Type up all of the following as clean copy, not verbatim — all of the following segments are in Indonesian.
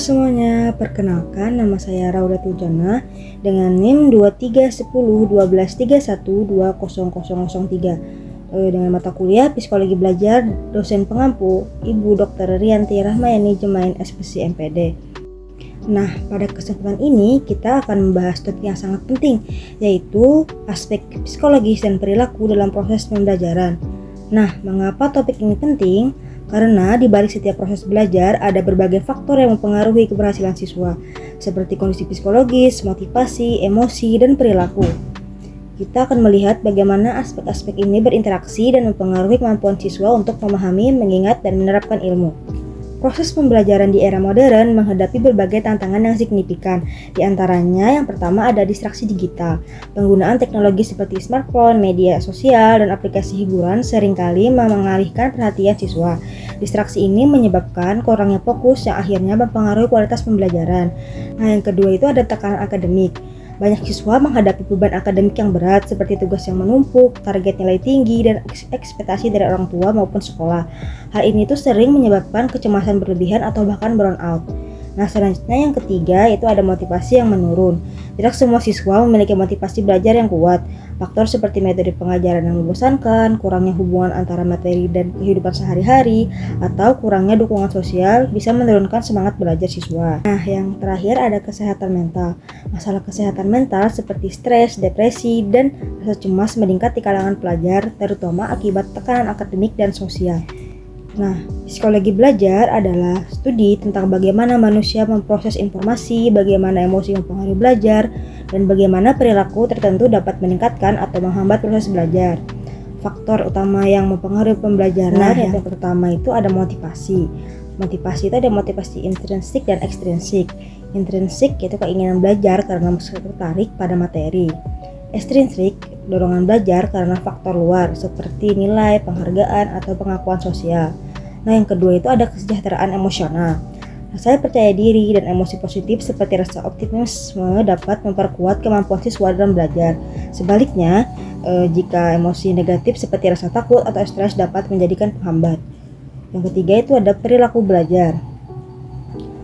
semuanya, perkenalkan nama saya Raudatul Jannah dengan NIM 23101231200003 dengan mata kuliah Psikologi Belajar, dosen pengampu Ibu Dr. Rianti Rahmayani Jemain SPC MPD. Nah, pada kesempatan ini kita akan membahas topik yang sangat penting, yaitu aspek psikologis dan perilaku dalam proses pembelajaran. Nah, mengapa topik ini penting? Karena di balik setiap proses belajar ada berbagai faktor yang mempengaruhi keberhasilan siswa, seperti kondisi psikologis, motivasi, emosi, dan perilaku. Kita akan melihat bagaimana aspek-aspek ini berinteraksi dan mempengaruhi kemampuan siswa untuk memahami, mengingat, dan menerapkan ilmu. Proses pembelajaran di era modern menghadapi berbagai tantangan yang signifikan. Di antaranya yang pertama ada distraksi digital. Penggunaan teknologi seperti smartphone, media sosial, dan aplikasi hiburan seringkali mengalihkan perhatian siswa. Distraksi ini menyebabkan kurangnya fokus yang akhirnya mempengaruhi kualitas pembelajaran. Nah, yang kedua itu ada tekanan akademik. Banyak siswa menghadapi beban akademik yang berat seperti tugas yang menumpuk, target nilai tinggi, dan ekspektasi dari orang tua maupun sekolah. Hal ini tuh sering menyebabkan kecemasan berlebihan atau bahkan burn out. Nah, selanjutnya yang ketiga itu ada motivasi yang menurun. Tidak semua siswa memiliki motivasi belajar yang kuat. Faktor seperti metode pengajaran yang membosankan, kurangnya hubungan antara materi dan kehidupan sehari-hari, atau kurangnya dukungan sosial bisa menurunkan semangat belajar siswa. Nah, yang terakhir ada kesehatan mental. Masalah kesehatan mental seperti stres, depresi, dan rasa cemas meningkat di kalangan pelajar, terutama akibat tekanan akademik dan sosial. Nah, psikologi belajar adalah studi tentang bagaimana manusia memproses informasi, bagaimana emosi mempengaruhi belajar, dan bagaimana perilaku tertentu dapat meningkatkan atau menghambat proses belajar. Faktor utama yang mempengaruhi pembelajaran yang pertama itu ada motivasi. Motivasi itu ada motivasi intrinsik dan ekstrinsik. Intrinsik yaitu keinginan belajar karena tertarik pada materi. Ekstrinsik, dorongan belajar karena faktor luar seperti nilai, penghargaan, atau pengakuan sosial. Nah, yang kedua itu ada kesejahteraan emosional. Rasa percaya diri dan emosi positif seperti rasa optimisme dapat memperkuat kemampuan siswa dalam belajar. Sebaliknya, jika emosi negatif seperti rasa takut atau stres dapat menjadikan penghambat. Yang ketiga itu ada perilaku belajar.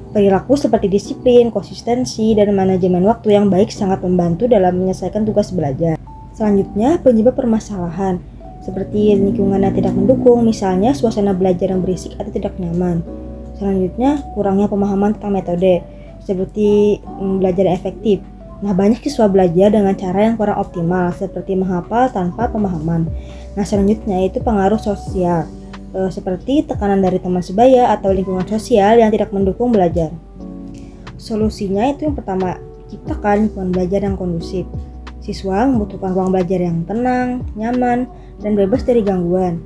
Perilaku seperti disiplin, konsistensi, dan manajemen waktu yang baik sangat membantu dalam menyelesaikan tugas belajar. Selanjutnya, penyebab permasalahan seperti lingkungan yang tidak mendukung, misalnya suasana belajar yang berisik atau tidak nyaman. Selanjutnya, kurangnya pemahaman tentang metode seperti belajar yang efektif. Nah, banyak siswa belajar dengan cara yang kurang optimal seperti menghafal tanpa pemahaman. Nah, selanjutnya itu pengaruh sosial. Seperti tekanan dari teman sebaya atau lingkungan sosial yang tidak mendukung belajar. Solusinya itu yang pertama, ciptakan lingkungan belajar yang kondusif. Siswa membutuhkan ruang belajar yang tenang, nyaman, dan bebas dari gangguan.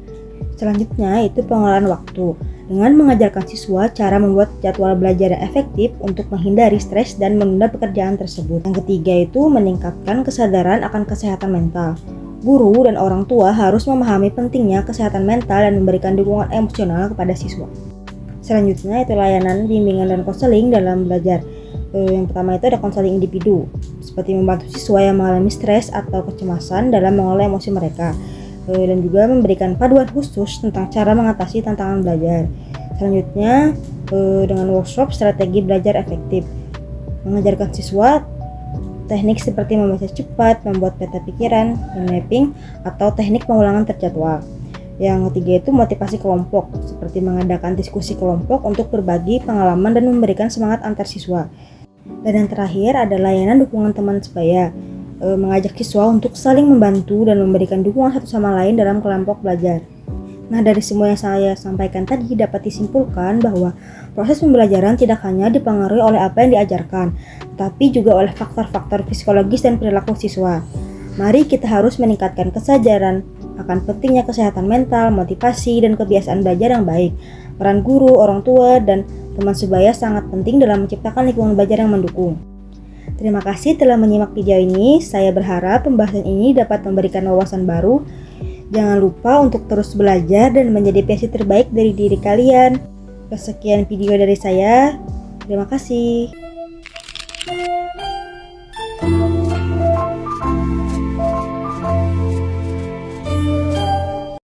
Selanjutnya itu pengelolaan waktu, dengan mengajarkan siswa cara membuat jadwal belajar yang efektif untuk menghindari stres dan menunda pekerjaan tersebut. Yang ketiga itu meningkatkan kesadaran akan kesehatan mental. Guru dan orang tua harus memahami pentingnya kesehatan mental dan memberikan dukungan emosional kepada siswa. Selanjutnya itu layanan bimbingan dan konseling dalam belajar. Yang pertama itu ada konseling individu, seperti membantu siswa yang mengalami stres atau kecemasan dalam mengelola emosi mereka, dan juga memberikan panduan khusus tentang cara mengatasi tantangan belajar. Selanjutnya dengan workshop strategi belajar efektif, mengajarkan siswa teknik seperti membaca cepat, membuat peta pikiran, mapping, atau teknik pengulangan terjadwal. Yang ketiga itu motivasi kelompok, seperti mengadakan diskusi kelompok untuk berbagi pengalaman dan memberikan semangat antar siswa. Dan yang terakhir ada layanan dukungan teman sebaya, mengajak siswa untuk saling membantu dan memberikan dukungan satu sama lain dalam kelompok belajar. Nah, dari semua yang saya sampaikan tadi dapat disimpulkan bahwa proses pembelajaran tidak hanya dipengaruhi oleh apa yang diajarkan, tapi juga oleh faktor-faktor psikologis dan perilaku siswa. Mari kita harus meningkatkan kesadaran akan pentingnya kesehatan mental, motivasi, dan kebiasaan belajar yang baik. Peran guru, orang tua, dan teman sebaya sangat penting dalam menciptakan lingkungan belajar yang mendukung. Terima kasih telah menyimak video ini. Saya berharap pembahasan ini dapat memberikan wawasan baru. Jangan lupa untuk terus belajar dan menjadi versi terbaik dari diri kalian. Sekian video dari saya. Terima kasih.